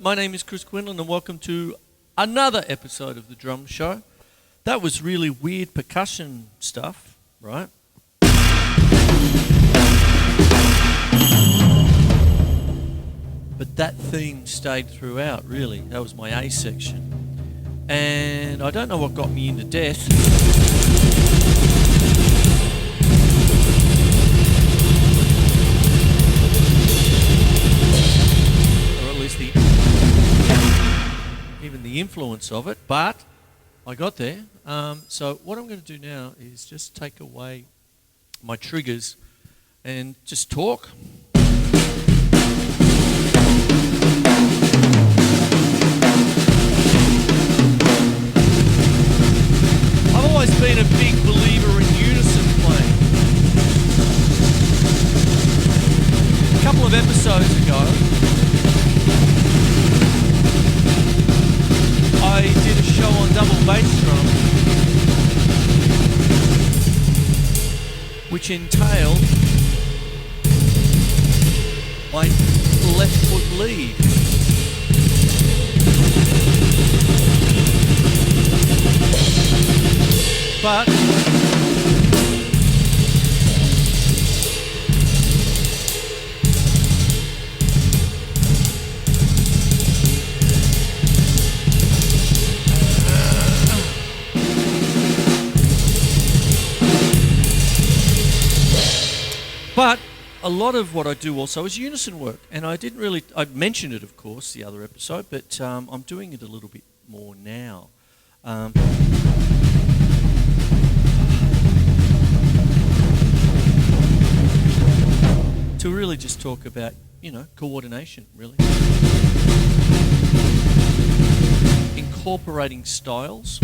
My name is Chris Quinlan and welcome to another episode of the Drum Show. That was really weird percussion stuff, right? But that theme stayed throughout, really. That was my A section. And I don't know what got me into death. Or at least even the influence of it, but I got there. So what I'm going to do now is just take away my triggers and just talk. I've always been a big believer in unison playing. A couple of episodes ago, I did a show on double bass drum, which entailed my left foot lead. But a lot of what I do also is unison work, and I mentioned it of course the other episode, but I'm doing it a little bit more now. To really just talk about, coordination, really. Incorporating styles.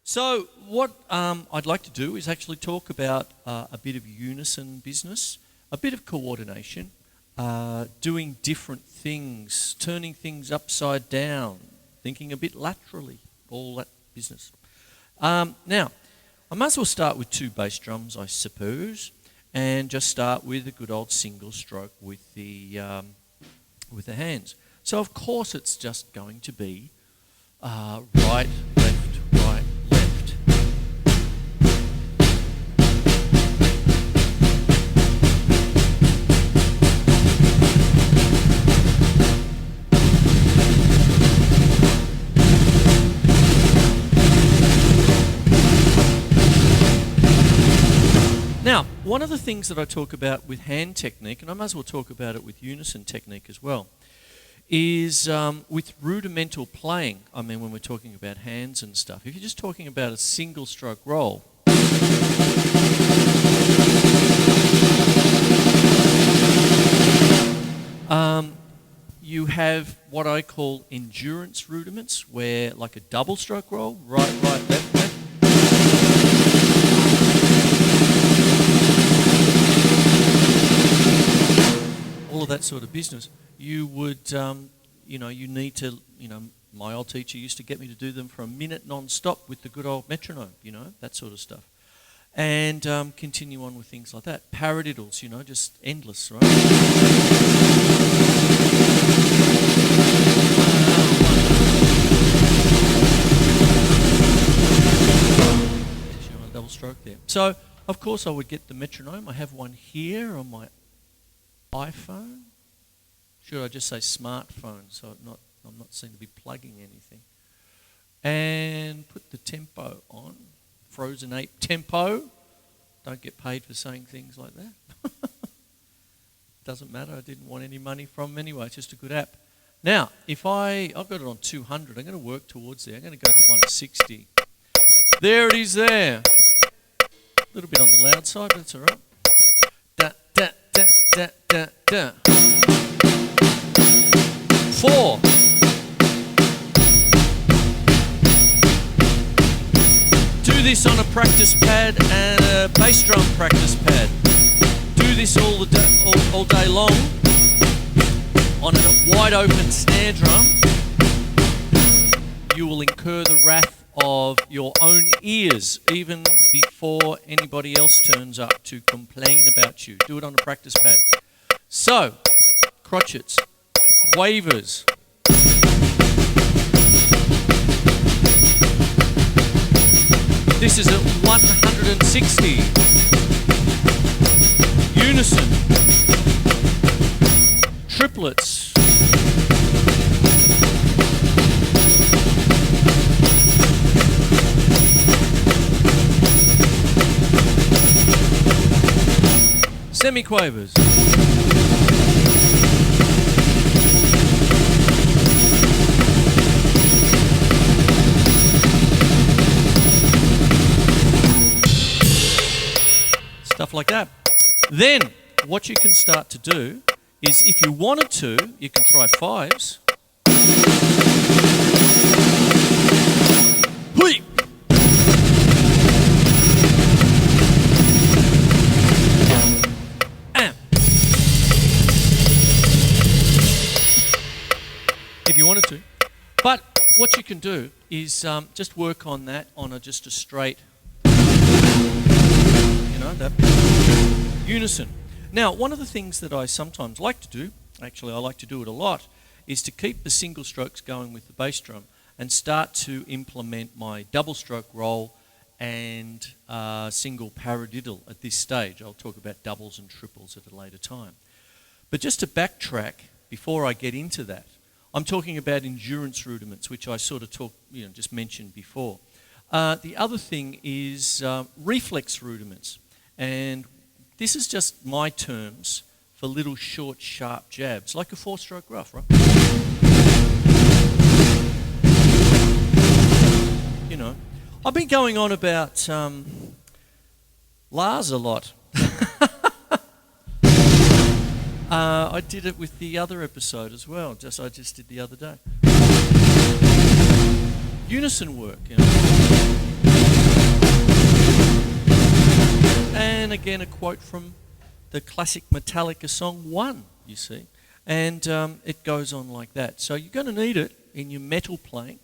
So what I'd like to do is actually talk about a bit of unison business, a bit of coordination, doing different things, turning things upside down, thinking a bit laterally, all that business. Now, I might as well start with two bass drums, I suppose, and just start with a good old single stroke with the hands. So of course it's just going to be right, left, right, left. Now, one of the things that I talk about with hand technique, and I might as well talk about it with unison technique as well, is with rudimental playing. I mean, when we're talking about hands and stuff, if you're just talking about a single stroke roll, you have what I call endurance rudiments, where like a double stroke roll, right, left, left. All of that sort of business, you would, you need to, my old teacher used to get me to do them for a minute non-stop with the good old metronome, that sort of stuff. And continue on with things like that. Paradiddles, just endless, right? Double stroke there. So, of course, I would get the metronome. I have one here on my iPhone. Should I just say smartphone, so I'm not seen to be plugging anything. And put the tempo on. Frozen Ape tempo. Don't get paid for saying things like that. Doesn't matter, I didn't want any money from them anyway, it's just a good app. Now, if I've got it on 200, I'm going to work towards there. I'm going to go to 160. There it is there. A little bit on the loud side, but it's all right. Da, da, da, da, da, da. 4. Do this on a practice pad and a bass drum practice pad. Do this all day long on a wide open snare drum, you will incur the wrath of your own ears even before anybody else turns up to complain about you. Do it on a practice pad. So, crotchets, quavers. This is at 160. Unison. Triplets. Semi-quavers. Stuff like that. Then, what you can start to do is, if you wanted to, you can try fives. Hui! If you wanted to. But what you can do is just work on that on just a straight, that unison. Now, one of the things that I sometimes like to do, actually I like to do it a lot, is to keep the single strokes going with the bass drum and start to implement my double stroke roll and single paradiddle at this stage. I'll talk about doubles and triples at a later time. But just to backtrack before I get into that, I'm talking about endurance rudiments, which I sort of just mentioned before. The other thing is reflex rudiments. And this is just my terms for little short, sharp jabs, like a four-stroke rough, right? I've been going on about Lars a lot. I did it with the other episode as well, I just did the other day. Unison work, And again, a quote from the classic Metallica song, One, you see. And it goes on like that. So you're going to need it in your metal playing.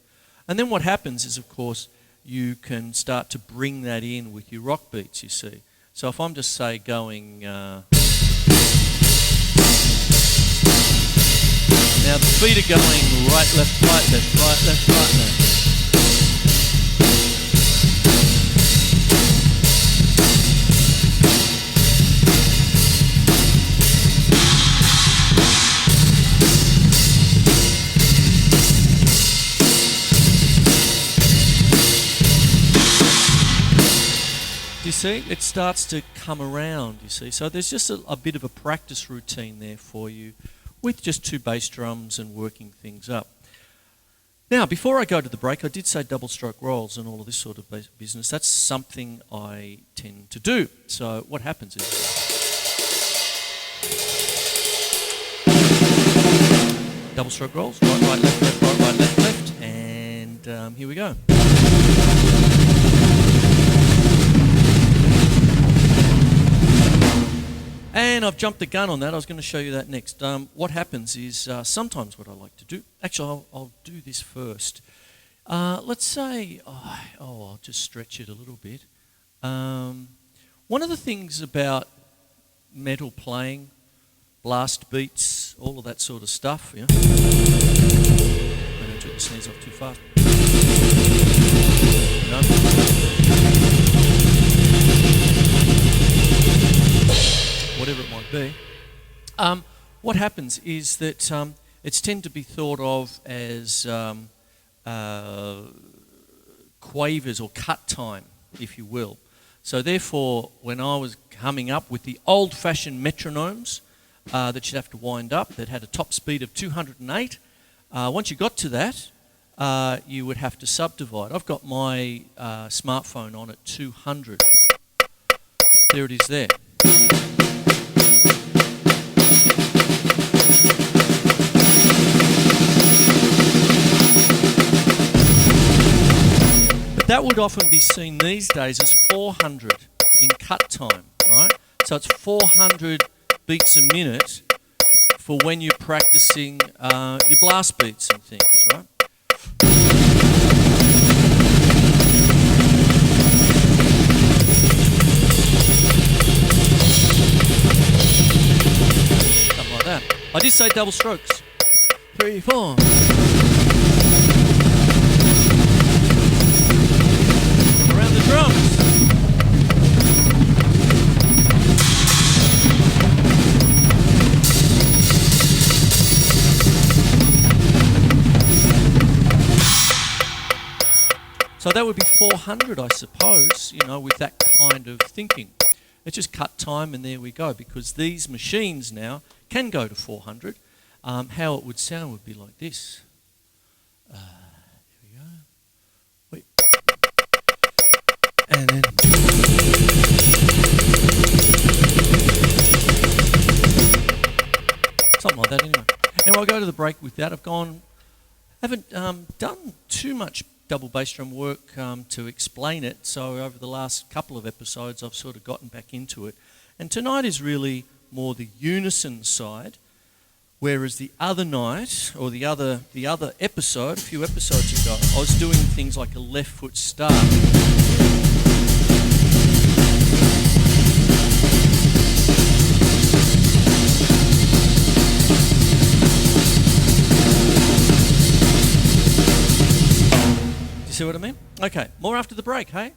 And then what happens is, of course, you can start to bring that in with your rock beats, you see. So if I'm just, say, going... now the feet are going right, left, right, left, right, left, right, left. You see, it starts to come around, you see. So there's just a bit of a practice routine there for you with just two bass drums and working things up. Now, before I go to the break, I did say double stroke rolls and all of this sort of business. That's something I tend to do. So what happens is... double stroke rolls, right, right, left, left, right, right, left, left, and here we go. And I've jumped the gun on that. I was going to show you that next. What happens is sometimes what I like to do... Actually, I'll do this first. Let's say... I'll just stretch it a little bit. One of the things about metal playing, blast beats, all of that sort of stuff... Yeah? I don't take the snares off too fast. Whatever it might be. What happens is that it's tend to be thought of as quavers or cut time, if you will. So therefore, when I was coming up with the old-fashioned metronomes that you'd have to wind up, that had a top speed of 208, once you got to that, you would have to subdivide. I've got my smartphone on at 200. There it is there. That would often be seen these days as 400 in cut time, right? So it's 400 beats a minute for when you're practicing your blast beats and things, right? Something like that. I did say double strokes. 3, 4. Around the drums. So that would be 400, I suppose, you know, with that kind of thinking. Let's just cut time and there we go, because these machines now can go to 400. How it would sound would be like this. There we go. Wait. And then... something like that anyway. And I'll go to the break with that. Haven't done too much double bass drum work to explain it, so over the last couple of episodes I've sort of gotten back into it. And tonight is really more the unison side, whereas the other night, or the other episode, a few episodes ago, I was doing things like a left foot start. You see what I mean? Okay, more after the break, hey?